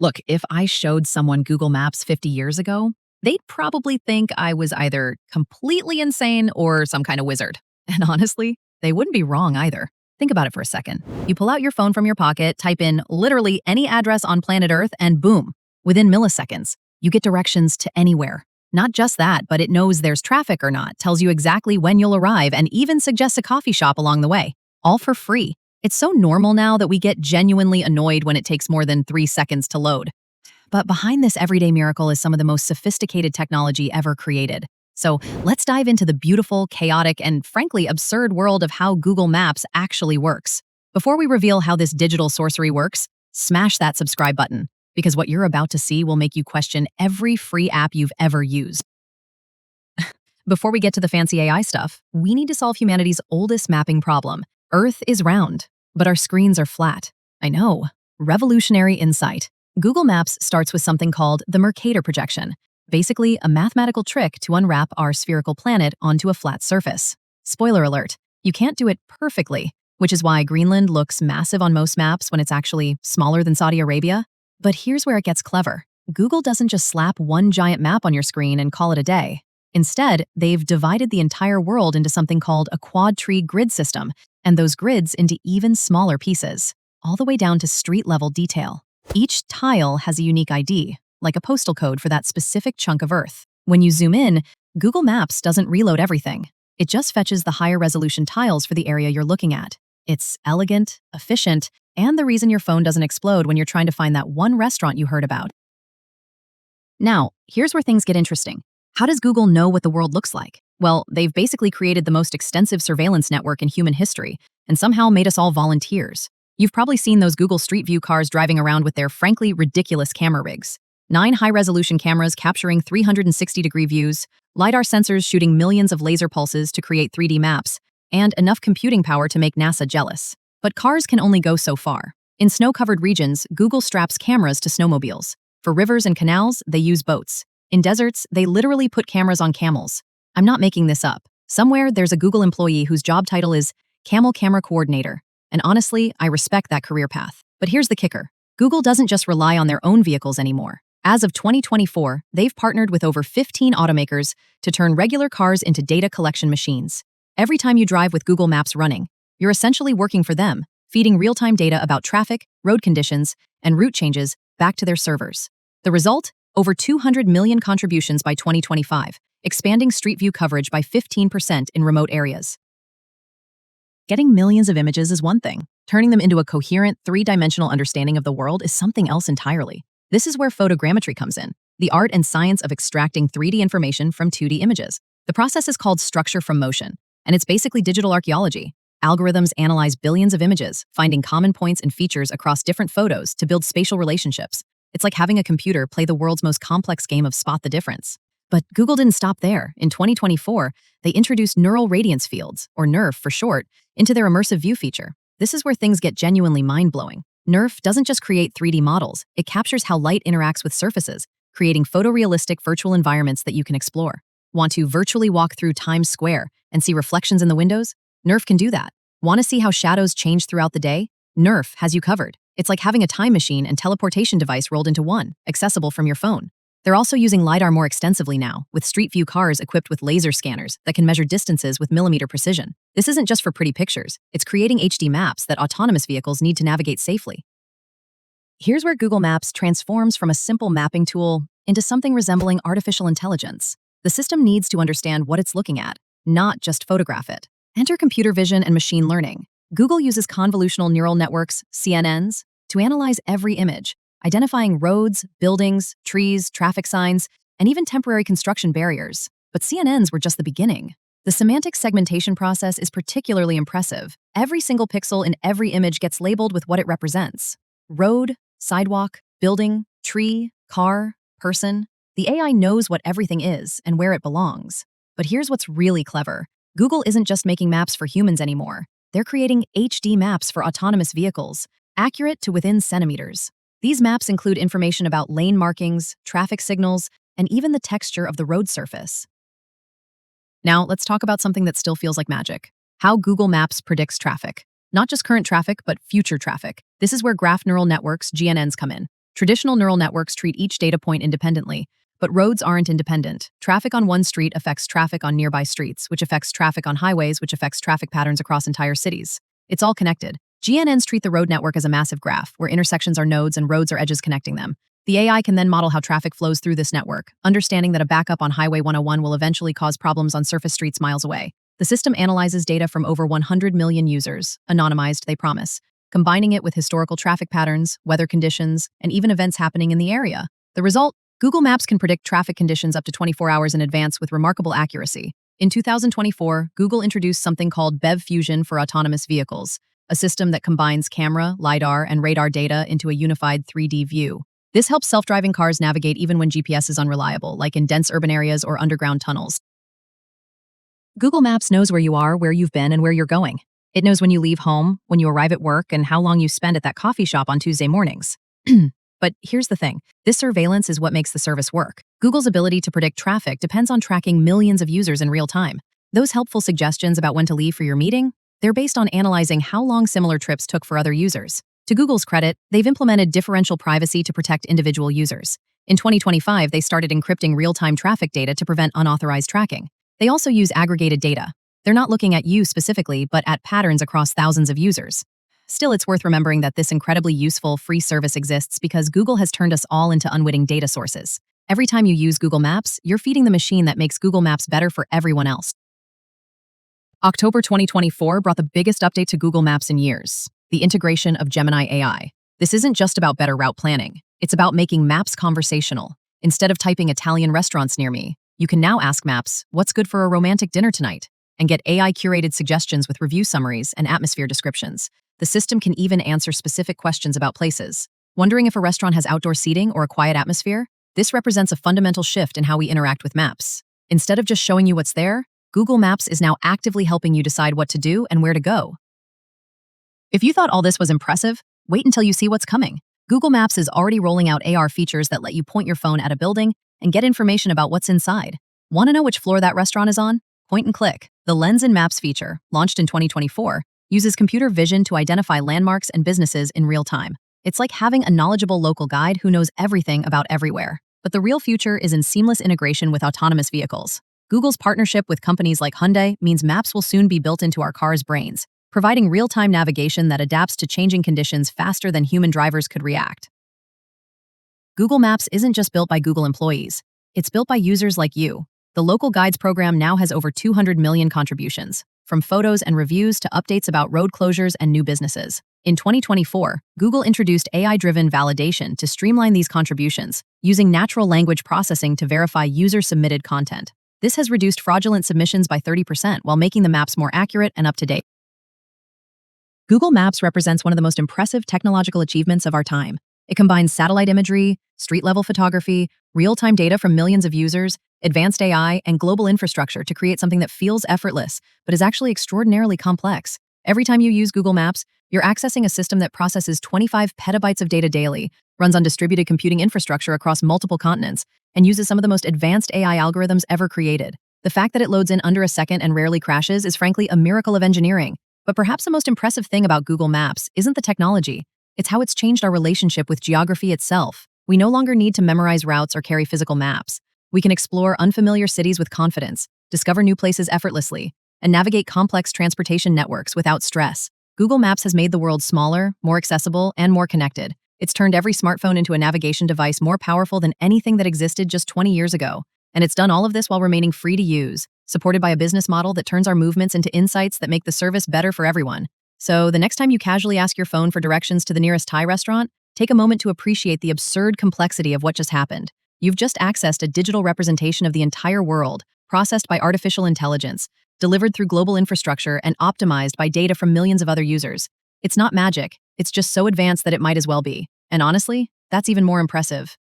Look, if I showed someone Google Maps 50 years ago, they'd probably think I was either completely insane or some kind of wizard. And honestly, they wouldn't be wrong either. Think about it for a second. You pull out your phone from your pocket, type in literally any address on planet Earth, and boom, within milliseconds, you get directions to anywhere. Not just that, but it knows there's traffic or not, tells you exactly when you'll arrive, and even suggests a coffee shop along the way, all for free. It's so normal now that we get genuinely annoyed when it takes more than 3 seconds to load. But behind this everyday miracle is some of the most sophisticated technology ever created. So let's dive into the beautiful, chaotic, and frankly absurd world of how Google Maps actually works. Before we reveal how this digital sorcery works, smash that subscribe button, because what you're about to see will make you question every free app you've ever used. Before we get to the fancy AI stuff, we need to solve humanity's oldest mapping problem. Earth is round, but our screens are flat. I know. Revolutionary insight. Google Maps starts with something called the Mercator projection, basically a mathematical trick to unwrap our spherical planet onto a flat surface. Spoiler alert, you can't do it perfectly, which is why Greenland looks massive on most maps when it's actually smaller than Saudi Arabia. But here's where it gets clever. Google doesn't just slap one giant map on your screen and call it a day. Instead, they've divided the entire world into something called a quad-tree grid system, and those grids into even smaller pieces, all the way down to street-level detail. Each tile has a unique ID, like a postal code for that specific chunk of Earth. When you zoom in, Google Maps doesn't reload everything. It just fetches the higher resolution tiles for the area you're looking at. It's elegant, efficient, and the reason your phone doesn't explode when you're trying to find that one restaurant you heard about. Now, here's where things get interesting. How does Google know what the world looks like? Well, they've basically created the most extensive surveillance network in human history, and somehow made us all volunteers. You've probably seen those Google Street View cars driving around with their frankly ridiculous camera rigs. 9 high-resolution cameras capturing 360-degree views, LiDAR sensors shooting millions of laser pulses to create 3D maps, and enough computing power to make NASA jealous. But cars can only go so far. In snow-covered regions, Google straps cameras to snowmobiles. For rivers and canals, they use boats. In deserts, they literally put cameras on camels. I'm not making this up. Somewhere, there's a Google employee whose job title is Camel Camera Coordinator. And honestly, I respect that career path. But here's the kicker. Google doesn't just rely on their own vehicles anymore. As of 2024, they've partnered with over 15 automakers to turn regular cars into data collection machines. Every time you drive with Google Maps running, you're essentially working for them, feeding real-time data about traffic, road conditions, and route changes back to their servers. The result? Over 200 million contributions by 2025, expanding Street View coverage by 15% in remote areas. Getting millions of images is one thing. Turning them into a coherent, three-dimensional understanding of the world is something else entirely. This is where photogrammetry comes in, the art and science of extracting 3D information from 2D images. The process is called structure from motion, and it's basically digital archaeology. Algorithms analyze billions of images, finding common points and features across different photos to build spatial relationships. It's like having a computer play the world's most complex game of spot the difference. But Google didn't stop there. In 2024, they introduced neural radiance fields, or NeRF for short, into their immersive view feature. This is where things get genuinely mind-blowing. NeRF doesn't just create 3D models, it captures how light interacts with surfaces, creating photorealistic virtual environments that you can explore. Want to virtually walk through Times Square and see reflections in the windows? NeRF can do that. Want to see how shadows change throughout the day? NeRF has you covered. It's like having a time machine and teleportation device rolled into one, accessible from your phone. They're also using LiDAR more extensively now, with Street View cars equipped with laser scanners that can measure distances with millimeter precision. This isn't just for pretty pictures, it's creating HD maps that autonomous vehicles need to navigate safely. Here's where Google Maps transforms from a simple mapping tool into something resembling artificial intelligence. The system needs to understand what it's looking at, not just photograph it. Enter computer vision and machine learning. Google uses convolutional neural networks, CNNs, to analyze every image, identifying roads, buildings, trees, traffic signs, and even temporary construction barriers. But CNNs were just the beginning. The semantic segmentation process is particularly impressive. Every single pixel in every image gets labeled with what it represents. Road, sidewalk, building, tree, car, person. The AI knows what everything is and where it belongs. But here's what's really clever. Google isn't just making maps for humans anymore. They're creating HD maps for autonomous vehicles, accurate to within centimeters. These maps include information about lane markings, traffic signals, and even the texture of the road surface. Now, let's talk about something that still feels like magic. How Google Maps predicts traffic. Not just current traffic, but future traffic. This is where graph neural networks, GNNs, come in. Traditional neural networks treat each data point independently, but roads aren't independent. Traffic on one street affects traffic on nearby streets, which affects traffic on highways, which affects traffic patterns across entire cities. It's all connected. GNNs treat the road network as a massive graph, where intersections are nodes and roads are edges connecting them. The AI can then model how traffic flows through this network, understanding that a backup on Highway 101 will eventually cause problems on surface streets miles away. The system analyzes data from over 100 million users, anonymized, they promise, combining it with historical traffic patterns, weather conditions, and even events happening in the area. The result? Google Maps can predict traffic conditions up to 24 hours in advance with remarkable accuracy. In 2024, Google introduced something called BEV Fusion for autonomous vehicles, a system that combines camera, LiDAR, and radar data into a unified 3D view. This helps self-driving cars navigate even when GPS is unreliable, like in dense urban areas or underground tunnels. Google Maps knows where you are, where you've been, and where you're going. It knows when you leave home, when you arrive at work, and how long you spend at that coffee shop on Tuesday mornings. But here's the thing. This surveillance is what makes the service work. Google's ability to predict traffic depends on tracking millions of users in real time. Those helpful suggestions about when to leave for your meeting, they're based on analyzing how long similar trips took for other users. To Google's credit, they've implemented differential privacy to protect individual users. In 2025, they started encrypting real-time traffic data to prevent unauthorized tracking. They also use aggregated data. They're not looking at you specifically, but at patterns across thousands of users. Still, it's worth remembering that this incredibly useful free service exists because Google has turned us all into unwitting data sources. Every time you use Google Maps, you're feeding the machine that makes Google Maps better for everyone else. October 2024 brought the biggest update to Google Maps in years, the integration of Gemini AI. This isn't just about better route planning. It's about making Maps conversational. Instead of typing Italian restaurants near me, you can now ask Maps, what's good for a romantic dinner tonight? And get AI-curated suggestions with review summaries and atmosphere descriptions. The system can even answer specific questions about places. Wondering if a restaurant has outdoor seating or a quiet atmosphere? This represents a fundamental shift in how we interact with Maps. Instead of just showing you what's there, Google Maps is now actively helping you decide what to do and where to go. If you thought all this was impressive, wait until you see what's coming. Google Maps is already rolling out AR features that let you point your phone at a building and get information about what's inside. Want to know which floor that restaurant is on? Point and click. The Lens in Maps feature, launched in 2024, uses computer vision to identify landmarks and businesses in real time. It's like having a knowledgeable local guide who knows everything about everywhere. But the real future is in seamless integration with autonomous vehicles. Google's partnership with companies like Hyundai means Maps will soon be built into our cars' brains, providing real-time navigation that adapts to changing conditions faster than human drivers could react. Google Maps isn't just built by Google employees. It's built by users like you. The Local Guides program now has over 200 million contributions, from photos and reviews to updates about road closures and new businesses. In 2024, Google introduced AI-driven validation to streamline these contributions, using natural language processing to verify user-submitted content. This has reduced fraudulent submissions by 30% while making the maps more accurate and up-to-date. Google Maps represents one of the most impressive technological achievements of our time. It combines satellite imagery, street-level photography, real-time data from millions of users, advanced AI, and global infrastructure to create something that feels effortless, but is actually extraordinarily complex. Every time you use Google Maps, you're accessing a system that processes 25 petabytes of data daily, runs on distributed computing infrastructure across multiple continents, and uses some of the most advanced AI algorithms ever created. The fact that it loads in under a second and rarely crashes is frankly a miracle of engineering. But perhaps the most impressive thing about Google Maps isn't the technology. It's how it's changed our relationship with geography itself. We no longer need to memorize routes or carry physical maps. We can explore unfamiliar cities with confidence, discover new places effortlessly, and navigate complex transportation networks without stress. Google Maps has made the world smaller, more accessible, and more connected. It's turned every smartphone into a navigation device more powerful than anything that existed just 20 years ago. And it's done all of this while remaining free to use, supported by a business model that turns our movements into insights that make the service better for everyone. So the next time you casually ask your phone for directions to the nearest Thai restaurant, take a moment to appreciate the absurd complexity of what just happened. You've just accessed a digital representation of the entire world, processed by artificial intelligence, delivered through global infrastructure, and optimized by data from millions of other users. It's not magic, it's just so advanced that it might as well be. And honestly, that's even more impressive.